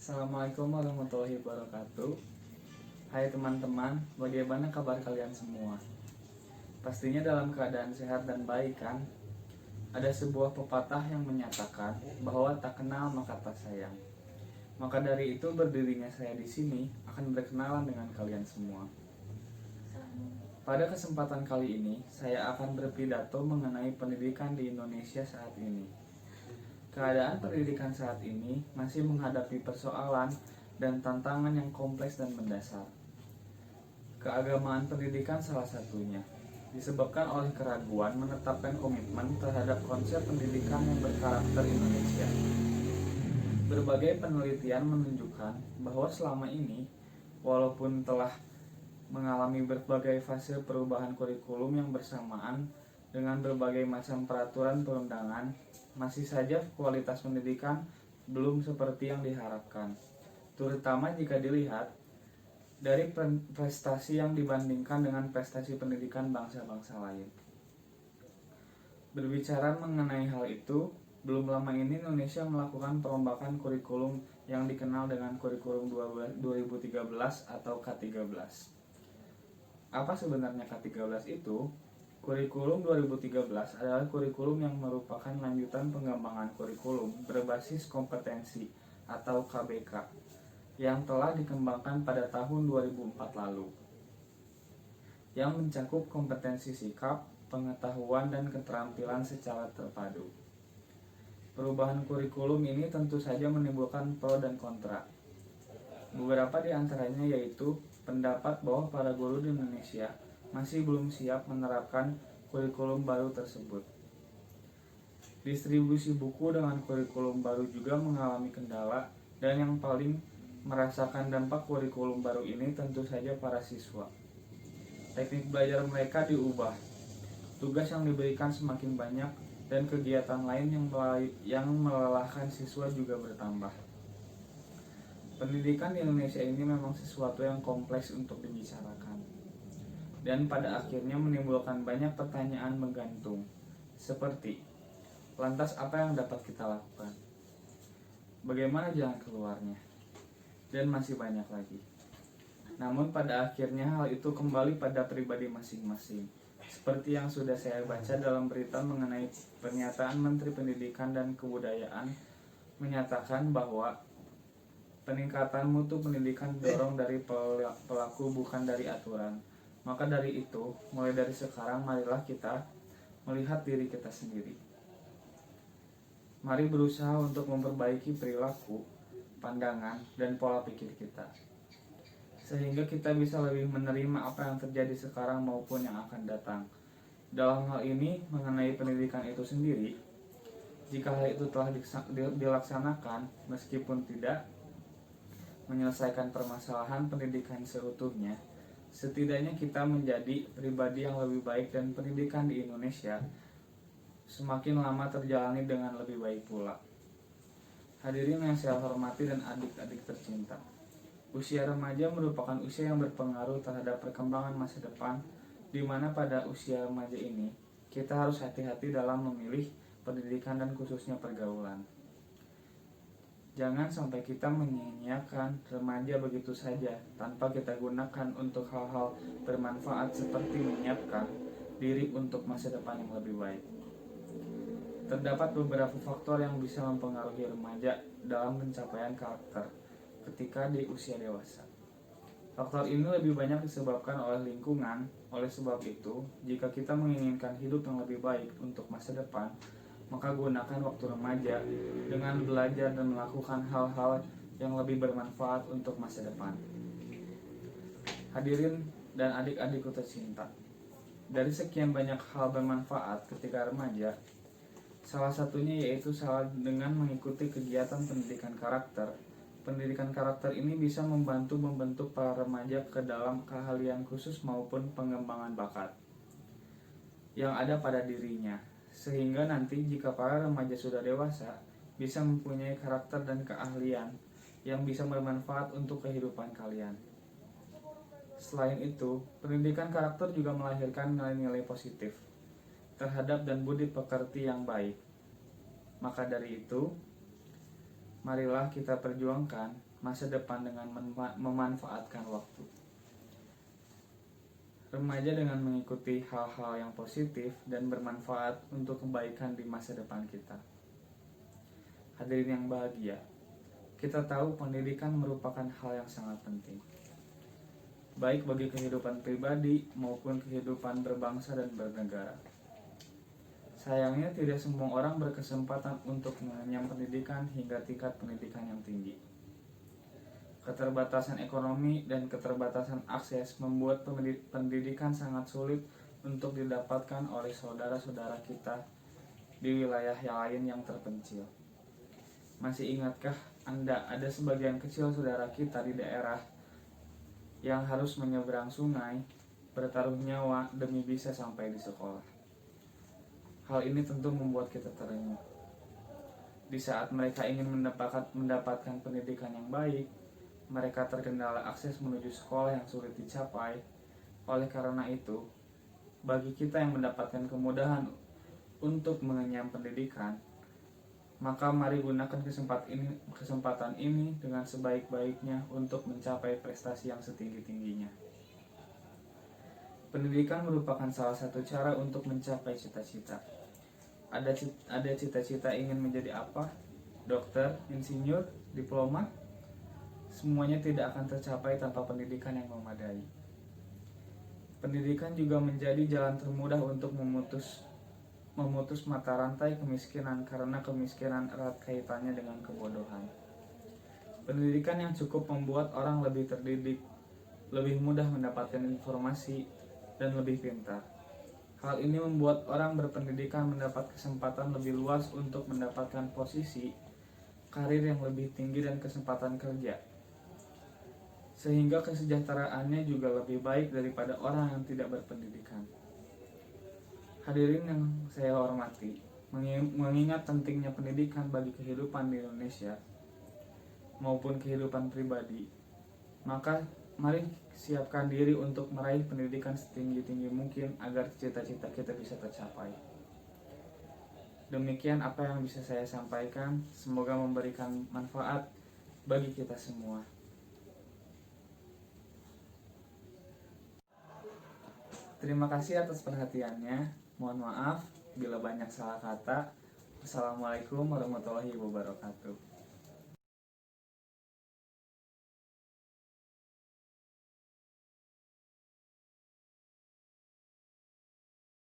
Assalamualaikum warahmatullahi wabarakatuh. Hai teman-teman, bagaimana kabar kalian semua? Pastinya dalam keadaan sehat dan baik kan? Ada sebuah pepatah yang menyatakan bahwa tak kenal maka tak sayang. Maka dari itu berdirinya saya di sini akan berkenalan dengan kalian semua. Pada kesempatan kali ini, saya akan berpidato mengenai pendidikan di Indonesia saat ini. Keadaan pendidikan saat ini masih menghadapi persoalan dan tantangan yang kompleks dan mendasar. Keagamaan pendidikan salah satunya, disebabkan oleh keraguan menetapkan komitmen terhadap konsep pendidikan yang berkarakter Indonesia. Berbagai penelitian menunjukkan bahwa selama ini, walaupun telah mengalami berbagai fase perubahan kurikulum yang bersamaan dengan berbagai macam peraturan perundangan, masih saja kualitas pendidikan belum seperti yang diharapkan, terutama jika dilihat dari prestasi yang dibandingkan dengan prestasi pendidikan bangsa-bangsa lain. Berbicara mengenai hal itu, belum lama ini Indonesia melakukan perombakan kurikulum yang dikenal dengan kurikulum 2013 atau K13. Apa sebenarnya K13 itu? Kurikulum 2013 adalah kurikulum yang merupakan lanjutan pengembangan kurikulum berbasis kompetensi atau KBK yang telah dikembangkan pada tahun 2004 lalu, yang mencakup kompetensi sikap, pengetahuan, dan keterampilan secara terpadu. Perubahan kurikulum ini tentu saja menimbulkan pro dan kontra. Beberapa di antaranya yaitu pendapat bahwa para guru di Indonesia masih belum siap menerapkan kurikulum baru tersebut. Distribusi buku dengan kurikulum baru juga mengalami kendala, dan yang paling merasakan dampak kurikulum baru ini tentu saja para siswa. Teknik belajar mereka diubah, tugas yang diberikan semakin banyak, dan kegiatan lain yang melelahkan siswa juga bertambah. Pendidikan di Indonesia ini memang sesuatu yang kompleks untuk dibicarakan, dan pada akhirnya menimbulkan banyak pertanyaan menggantung, seperti lantas apa yang dapat kita lakukan? Bagaimana jalan keluarnya? Dan masih banyak lagi. Namun pada akhirnya hal itu kembali pada pribadi masing-masing. Seperti yang sudah saya baca dalam berita mengenai pernyataan Menteri Pendidikan dan Kebudayaan menyatakan bahwa peningkatan mutu pendidikan didorong dari pelaku bukan dari aturan. Maka dari itu, mulai dari sekarang marilah kita melihat diri kita sendiri. Mari berusaha untuk memperbaiki perilaku, pandangan, dan pola pikir kita, sehingga kita bisa lebih menerima apa yang terjadi sekarang maupun yang akan datang. Dalam hal ini, mengenai pendidikan itu sendiri, jika hal itu telah dilaksanakan, meskipun tidak menyelesaikan permasalahan pendidikan seutuhnya, setidaknya kita menjadi pribadi yang lebih baik, dan pendidikan di Indonesia semakin lama terjalani dengan lebih baik pula. Hadirin yang saya hormati dan adik-adik tercinta, usia remaja merupakan usia yang berpengaruh terhadap perkembangan masa depan, di mana pada usia remaja ini kita harus hati-hati dalam memilih pendidikan dan khususnya pergaulan. Jangan sampai kita menyia-nyiakan remaja begitu saja tanpa kita gunakan untuk hal-hal bermanfaat seperti menyiapkan diri untuk masa depan yang lebih baik. Terdapat beberapa faktor yang bisa mempengaruhi remaja dalam pencapaian karakter ketika di usia dewasa. Faktor ini lebih banyak disebabkan oleh lingkungan. Oleh sebab itu, jika kita menginginkan hidup yang lebih baik untuk masa depan, maka gunakan waktu remaja dengan belajar dan melakukan hal-hal yang lebih bermanfaat untuk masa depan. Hadirin dan adik-adikku tercinta, dari sekian banyak hal bermanfaat ketika remaja, salah satunya yaitu dengan mengikuti kegiatan pendidikan karakter. Pendidikan karakter ini bisa membentuk para remaja ke dalam keahlian khusus maupun pengembangan bakat yang ada pada dirinya, sehingga nanti jika para remaja sudah dewasa, bisa mempunyai karakter dan keahlian yang bisa bermanfaat untuk kehidupan kalian. Selain itu, pendidikan karakter juga melahirkan nilai-nilai positif terhadap dan budi pekerti yang baik. Maka dari itu, marilah kita perjuangkan masa depan dengan memanfaatkan waktu. Remaja dengan mengikuti hal-hal yang positif dan bermanfaat untuk kebaikan di masa depan kita. Hadirin yang bahagia, kita tahu pendidikan merupakan hal yang sangat penting, baik bagi kehidupan pribadi maupun kehidupan berbangsa dan bernegara. Sayangnya tidak semua orang berkesempatan untuk mengenyam pendidikan hingga tingkat pendidikan yang tinggi. Keterbatasan ekonomi dan keterbatasan akses membuat pendidikan sangat sulit untuk didapatkan oleh saudara-saudara kita di wilayah yang lain yang terpencil. Masih ingatkah Anda ada sebagian kecil saudara kita di daerah yang harus menyeberang sungai, bertaruh nyawa demi bisa sampai di sekolah? Hal ini tentu membuat kita terenyuh. Di saat mereka ingin mendapatkan pendidikan yang baik, mereka terkendala akses menuju sekolah yang sulit dicapai. Oleh karena itu, bagi kita yang mendapatkan kemudahan untuk mengenyam pendidikan, maka mari gunakan kesempatan ini dengan sebaik-baiknya untuk mencapai prestasi yang setinggi-tingginya. Pendidikan merupakan salah satu cara untuk mencapai cita-cita. Ada cita-cita ingin menjadi apa? Dokter, insinyur, diploma? Semuanya tidak akan tercapai tanpa pendidikan yang memadai. Pendidikan juga menjadi jalan termudah untuk memutus mata rantai kemiskinan, karena kemiskinan erat kaitannya dengan kebodohan. Pendidikan yang cukup membuat orang lebih terdidik, lebih mudah mendapatkan informasi, dan lebih pintar. Hal ini membuat orang berpendidikan mendapat kesempatan lebih luas untuk mendapatkan posisi, karir yang lebih tinggi, dan kesempatan kerja, sehingga kesejahteraannya juga lebih baik daripada orang yang tidak berpendidikan. Hadirin yang saya hormati, mengingat pentingnya pendidikan bagi kehidupan di Indonesia maupun kehidupan pribadi, maka mari siapkan diri untuk meraih pendidikan setinggi-tinggi mungkin agar cita-cita kita bisa tercapai. Demikian apa yang bisa saya sampaikan, semoga memberikan manfaat bagi kita semua. Terima kasih atas perhatiannya. Mohon maaf bila banyak salah kata. Assalamualaikum warahmatullahi wabarakatuh.